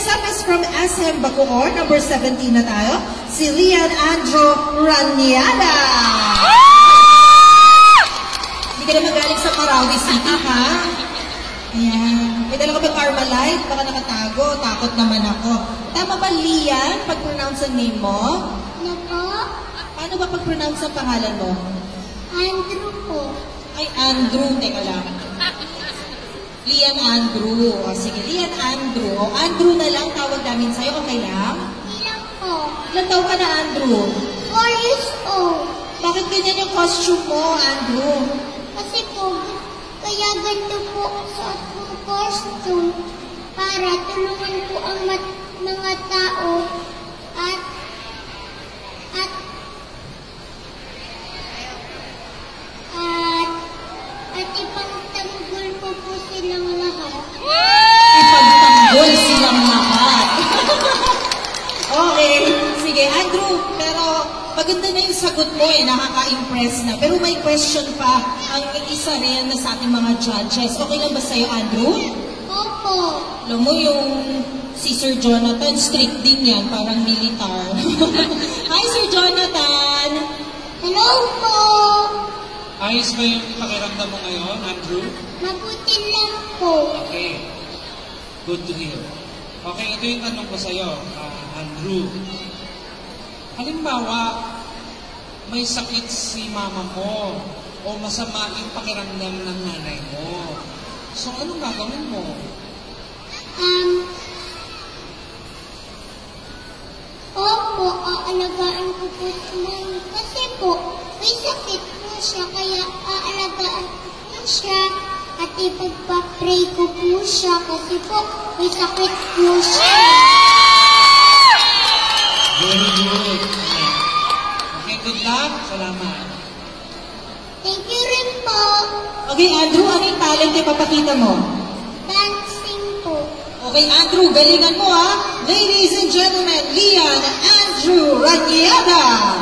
next up is from SM Bacoor, number 17 na tayo, si Lian Andrew Raniada. Hindi ka naman galing sa Marawi City, ha? Ayan. May dala ka ba Carmelite? Baka nakatago. Takot naman ako. Tama ba, Lian, pag-pronounce ang name mo? Ano po? Paano ba pag-pronounce ang pangalan mo? Andrew po. Ay, Andrew. Teka lang. Lian Andrew. O, sige, Lian Andrew. O, Andrew na lang tawag namin sa'yo. Okay lang? Ilang po? Ilan taon ka na, Andrew? 4 years old. Bakit ganyan yung costume mo, Andrew? Kasi po, kaya ganito po sa akong costume para tulungan po ang mga tao at ipagtanggol po silang lahat. Ipagtanggol silang lahat. Okay. Sige, Andrew, pero maganda na yung sagot mo nakaka-impress na. Pero may question pa ang isa rin na sa ating mga judges. Okay lang ba sa'yo, Andrew? Opo. Alam mo yung si Sir Jonathan, strict din yan, parang militar. Hi, Sir Jonathan! Hello po! Ayos ba yung pakiramdam mo ngayon, Andrew? Mabuti lang po. Okay. Good to hear. Okay, ito yung tanong ko sa'yo, Andrew. Halimbawa, may sakit si mama mo o masama yung pakiramdam ng nanay mo. So, anong gagawin mo? Opo, aalagaan ko po sila. Kasi po, may sakit po siya, kaya aalagaan ko po siya. At ipagpa-pray ko po siya kasi po, may sakit po siya. Very good. Okay, good luck. Salamat. Thank you rin po. Okay, Andrew, ano yung talent yung papakita mo? Dancing po. Okay, Andrew, galingan mo ha. Ladies and gentlemen, Lian Andrew Raniada.